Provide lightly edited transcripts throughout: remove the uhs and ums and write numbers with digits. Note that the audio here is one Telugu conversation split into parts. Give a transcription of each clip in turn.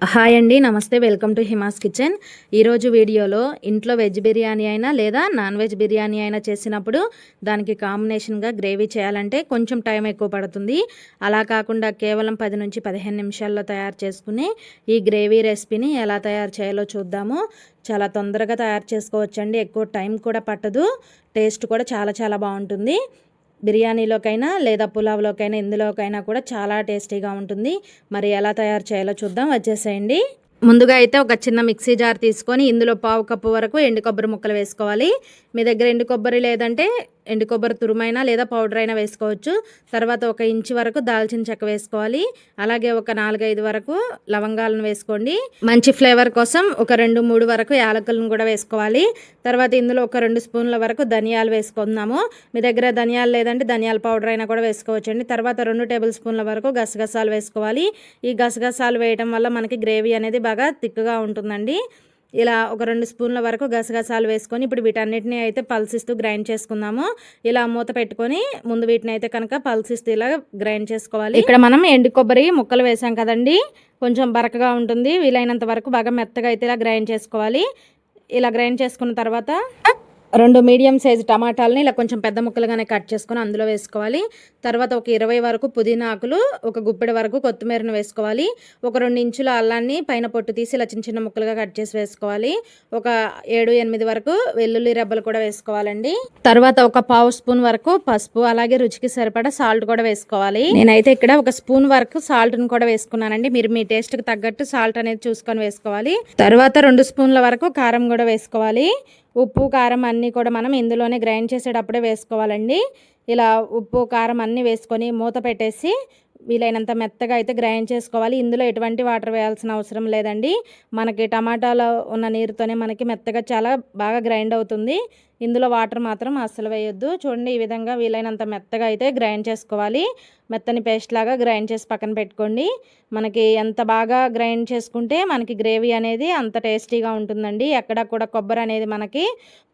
హాయ్ అండి, నమస్తే. Welcome to Hima's kitchen. ఈరోజు వీడియోలో ఇంట్లో వెజ్ బిర్యానీ అయినా లేదా నాన్ వెజ్ బిర్యానీ అయినా చేసినప్పుడు దానికి కాంబినేషన్గా గ్రేవీ చేయాలంటే కొంచెం టైం ఎక్కువ పడుతుంది. అలా కాకుండా కేవలం 10 నుంచి 15 నిమిషాల్లో తయారు చేసుకుని ఈ గ్రేవీ రెసిపీని ఎలా తయారు చేయాలో చూద్దాము. చాలా తొందరగా తయారు చేసుకోవచ్చండి, ఎక్కువ టైం కూడా పట్టదు, టేస్ట్ కూడా చాలా బాగుంటుంది. బిర్యానీలోకైనా లేదా పులావ్లోకైనా ఇందులోకైనా కూడా చాలా టేస్టీగా ఉంటుంది. మరి ఎలా తయారు చేయాలో చూద్దాం, వచ్చేసేయండి. ముందుగా అయితే ఒక చిన్న మిక్సీ జార్ తీసుకొని ఇందులో 1/2 కప్పు వరకు ఎండు కొబ్బరి ముక్కలు వేసుకోవాలి. మీ దగ్గర ఎండు కొబ్బరి లేదంటే ఎండు కొబ్బరి తురుమైనా లేదా పౌడర్ అయినా వేసుకోవచ్చు. తర్వాత 1 ఇంచు వరకు దాల్చిన చెక్క వేసుకోవాలి. అలాగే ఒక 4-5 వరకు లవంగాలను వేసుకోండి. మంచి ఫ్లేవర్ కోసం ఒక 2-3 వరకు యాలకులను కూడా వేసుకోవాలి. తర్వాత ఇందులో ఒక 2 స్పూన్ల వరకు ధనియాలు వేసుకుందాము. మీ దగ్గర ధనియాలు లేదంటే ధనియాల పౌడర్ అయినా కూడా వేసుకోవచ్చండి. తర్వాత 2 టేబుల్ స్పూన్ల వరకు గసగసాలు వేసుకోవాలి. ఈ గసగసాలు వేయటం వల్ల మనకి గ్రేవీ అనేది బాగా థిక్గా ఉంటుందండి. ఇలా ఒక 2 స్పూన్ల వరకు గసగసాలు వేసుకొని ఇప్పుడు వీటన్నిటిని అయితే పల్సిస్తూ గ్రైండ్ చేసుకుందాము. ఇలా మూత పెట్టుకొని ముందు వీటిని అయితే కనుక పల్సిస్తూ ఇలా గ్రైండ్ చేసుకోవాలి. ఇక్కడ మనం ఎండు కొబ్బరి ముక్కలు వేసాం కదండి, కొంచెం బరకగా ఉంటుంది. వీలైనంత వరకు బాగా మెత్తగా అయితే ఇలా గ్రైండ్ చేసుకోవాలి. ఇలా గ్రైండ్ చేసుకున్న తర్వాత 2 మీడియం సైజు టమాటాలని ఇలా కొంచెం పెద్ద ముక్కలుగానే కట్ చేసుకొని అందులో వేసుకోవాలి. తర్వాత ఒక 20 వరకు పుదీనా ఆకులు, ఒక గుప్పెడు వరకు కొత్తిమీరను వేసుకోవాలి. ఒక 2 ఇంచుల అల్లాన్ని పైన పొట్టు తీసి ఇలా చిన్న చిన్న ముక్కలుగా కట్ చేసి వేసుకోవాలి. ఒక 7-8 వరకు వెల్లుల్లి రెబ్బలు కూడా వేసుకోవాలండి. తర్వాత ఒక 1/2 స్పూన్ వరకు పసుపు, అలాగే రుచికి సరిపడా సాల్ట్ కూడా వేసుకోవాలి. నేనైతే ఇక్కడ ఒక స్పూన్ వరకు సాల్ట్ని కూడా వేసుకున్నానండి. మీరు మీ టేస్ట్కి తగ్గట్టు సాల్ట్ అనేది చూసుకొని వేసుకోవాలి. తర్వాత 2 స్పూన్ల వరకు కారం కూడా వేసుకోవాలి. ఉప్పు కారం అన్నీ కూడా మనం ఇందులోనే గ్రైండ్ చేసేటప్పుడే వేసుకోవాలండి. ఇలా ఉప్పు కారం అన్నీ వేసుకొని మూత పెట్టేసి వీలైనంత మెత్తగా అయితే గ్రైండ్ చేసుకోవాలి. ఇందులో ఎటువంటి వాటర్ వేయాల్సిన అవసరం లేదండి. మనకి టమాటాలో ఉన్న నీరుతోనే మనకి మెత్తగా చాలా బాగా గ్రైండ్ అవుతుంది. ఇందులో వాటర్ మాత్రం అస్సలు వేయొద్దు. చూడండి, ఈ విధంగా వీలైనంత మెత్తగా అయితే గ్రైండ్ చేసుకోవాలి. మెత్తని పేస్ట్ లాగా గ్రైండ్ చేసి పక్కన పెట్టుకోండి. మనకి ఎంత బాగా గ్రైండ్ చేసుకుంటే మనకి గ్రేవీ అనేది అంత టేస్టీగా ఉంటుందండి. ఎక్కడ కూడా కొబ్బరి అనేది మనకి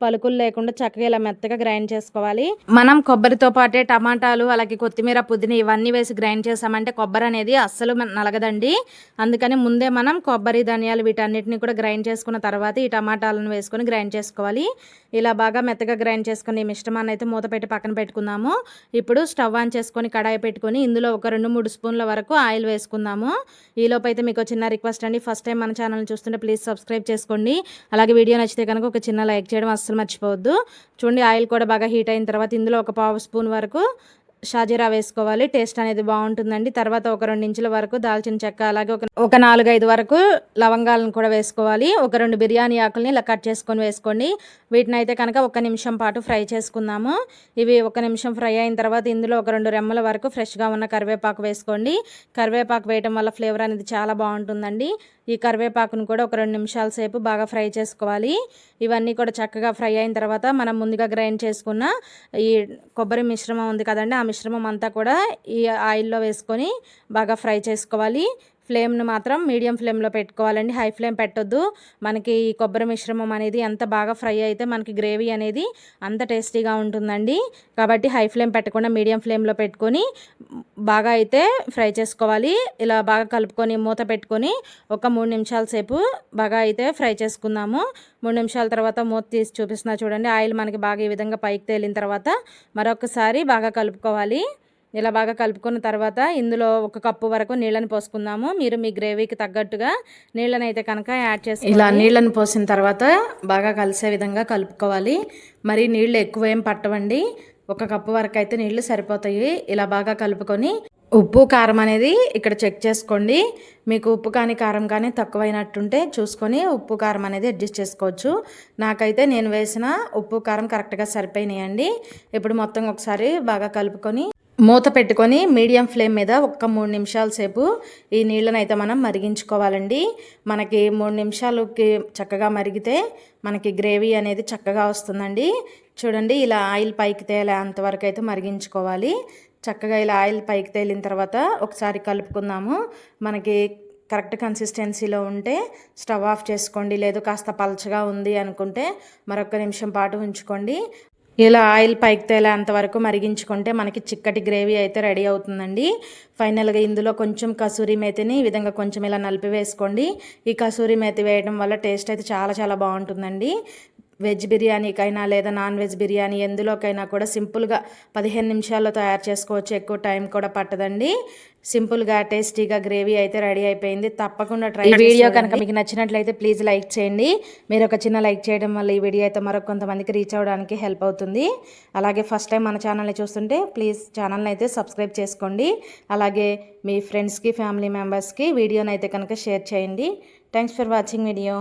పలుకులు లేకుండా చక్కగా ఇలా మెత్తగా గ్రైండ్ చేసుకోవాలి. మనం కొబ్బరితో పాటే టమాటాలు, అలాగే కొత్తిమీర, పుదీనా ఇవన్నీ వేసి గ్రైండ్ చేసామంటే కొబ్బరి అనేది అస్సలు నలగదండి. అందుకని ముందే మనం కొబ్బరి, ధనియాలు వీటన్నిటిని కూడా గ్రైండ్ చేసుకున్న తర్వాత ఈ టమాటాలను వేసుకొని గ్రైండ్ చేసుకోవాలి. ఇలా బాగా మెత్తగా గ్రైండ్ చేసుకుని ఈ మిశ్రమాన్ని అయితే మూత పెట్టి పక్కన పెట్టుకుందాము. ఇప్పుడు స్టవ్ ఆన్ చేసుకొని కడాయి పెట్టుకొని ఇందులో ఒక 2-3 స్పూన్ల వరకు ఆయిల్ వేసుకుందాము. ఈలోపు అయితే మీకు చిన్న రిక్వెస్ట్ అండి, ఫస్ట్ టైం మన ఛానల్ని చూస్తుంటే ప్లీజ్ సబ్స్క్రైబ్ చేసుకోండి. అలాగే వీడియో నచ్చితే కనుక ఒక చిన్న లైక్ చేయడం అస్సలు మర్చిపోవద్దు. చూడండి, ఆయిల్ కూడా బాగా హీట్ అయిన తర్వాత ఇందులో ఒక 1/2 స్పూన్ వరకు షాజీరా వేసుకోవాలి. టేస్ట్ అనేది బాగుంటుందండి. తర్వాత ఒక 2 ఇంచుల వరకు దాల్చిన చెక్క, అలాగే ఒక 4-5 వరకు లవంగాలను కూడా వేసుకోవాలి. ఒక 2 బిర్యానీ ఆకుల్ని ఇలా కట్ చేసుకొని వేసుకోండి. వీటిని అయితే కనుక 1 నిమిషం పాటు ఫ్రై చేసుకుందాము. ఇవి 1 నిమిషం ఫ్రై అయిన తర్వాత ఇందులో ఒక 2 రెమ్మల వరకు ఫ్రెష్గా ఉన్న కరివేపాకు వేసుకోండి. కరివేపాకు వేయటం వల్ల ఫ్లేవర్ అనేది చాలా బాగుంటుందండి. ఈ కరివేపాకును కూడా ఒక 2 నిమిషాల సేపు బాగా ఫ్రై చేసుకోవాలి. ఇవన్నీ కూడా చక్కగా ఫ్రై అయిన తర్వాత మనం ముందుగా గ్రైండ్ చేసుకున్న ఈ కొబ్బరి మిశ్రమం ఉంది కదండి, ఆ మిశ్రమం అంతా కూడా ఈ ఆయిల్లో వేసుకొని బాగా ఫ్రై చేసుకోవాలి. ఫ్లేమ్ను మాత్రం మీడియం ఫ్లేమ్లో పెట్టుకోవాలండి, హై ఫ్లేమ్ పెట్టొద్దు. మనకి ఈ కొబ్బరి మిశ్రమం అనేది ఎంత బాగా ఫ్రై అయితే మనకి గ్రేవీ అనేది అంత టేస్టీగా ఉంటుందండి. కాబట్టి హై ఫ్లేమ్ పెట్టకుండా మీడియం ఫ్లేమ్లో పెట్టుకొని బాగా అయితే ఫ్రై చేసుకోవాలి. ఇలా బాగా కలుపుకొని మూత పెట్టుకొని ఒక 3 నిమిషాల సేపు బాగా అయితే ఫ్రై చేసుకుందాము. 3 నిమిషాల తర్వాత మూత తీసి చూపిస్తున్నా చూడండి. ఆయిల్ మనకి బాగా ఈ విధంగా పైకి తేలిన తర్వాత మరొకసారి బాగా కలుపుకోవాలి. ఇలా బాగా కలుపుకున్న తర్వాత ఇందులో 1 కప్పు వరకు నీళ్ళని పోసుకుందాము. మీరు మీ గ్రేవీకి తగ్గట్టుగా నీళ్ళని అయితే కనుక యాడ్ చేసి ఇలా నీళ్ళని పోసిన తర్వాత బాగా కలిసే విధంగా కలుపుకోవాలి. మరి నీళ్ళు ఎక్కువ ఏం పట్టవండి, 1 కప్పు వరకు అయితే నీళ్ళు సరిపోతాయి. ఇలా బాగా కలుపుకొని ఉప్పు కారం అనేది ఇక్కడ చెక్ చేసుకోండి. మీకు ఉప్పు కానీ కారం కానీ తక్కువైనట్టుంటే చూసుకొని ఉప్పు కారం అనేది అడ్జస్ట్ చేసుకోవచ్చు. నాకైతే నేను వేసిన ఉప్పు కారం కరెక్ట్గా సరిపోయినాయండి. ఇప్పుడు మొత్తం ఒకసారి బాగా కలుపుకొని మూత పెట్టుకొని మీడియం ఫ్లేమ్ మీద 3 నిమిషాల సేపు ఈ నీళ్ళని అయితే మనం మరిగించుకోవాలండి. మనకి 3 నిమిషాలకి చక్కగా మరిగితే మనకి గ్రేవీ అనేది చక్కగా వస్తుందండి. చూడండి, ఇలా ఆయిల్ పైకి తేలే అంతవరకు అయితే మరిగించుకోవాలి. చక్కగా ఇలా ఆయిల్ పైకి తేలిన తర్వాత ఒకసారి కలుపుకుందాము. మనకి కరెక్ట్ కన్సిస్టెన్సీలో ఉంటే స్టవ్ ఆఫ్ చేసుకోండి. లేదు కాస్త పలచగా ఉంది అనుకుంటే మరొక నిమిషం పాటు ఉంచుకోండి. ఇలా ఆయిల్ పైకి తేలేంత వరకు మరిగించుకుంటే మనకి చిక్కటి గ్రేవీ అయితే రెడీ అవుతుందండి. ఫైనల్గా ఇందులో కొంచెం కసూరి మేతిని ఈ విధంగా కొంచెం ఇలా నలిపి వేసుకోండి. ఈ కసూరి మేతి వేయడం వల్ల టేస్ట్ అయితే చాలా చాలా బాగుంటుందండి. వెజ్ బిర్యానీకైనా లేదా నాన్ వెజ్ బిర్యానీ ఎందులోకైనా కూడా సింపుల్గా 15 నిమిషాల్లో తయారు చేసుకోవచ్చు. ఎక్కువ టైం కూడా పట్టదండి. సింపుల్గా టేస్టీగా గ్రేవీ అయితే రెడీ అయిపోయింది. తప్పకుండా ట్రై. ఈ వీడియో కనుక మీకు నచ్చినట్లయితే ప్లీజ్ లైక్ చేయండి. మీరు ఒక చిన్న లైక్ చేయడం వల్ల ఈ వీడియో అయితే మరొక కొంతమందికి రీచ్ అవ్వడానికి హెల్ప్ అవుతుంది. అలాగే ఫస్ట్ టైం మన ఛానల్ని చూస్తుంటే ప్లీజ్ ఛానల్ని అయితే సబ్స్క్రైబ్ చేసుకోండి. అలాగే మీ ఫ్రెండ్స్కి ఫ్యామిలీ మెంబర్స్కి వీడియోని అయితే కనుక షేర్ చేయండి. Thanks for watching video.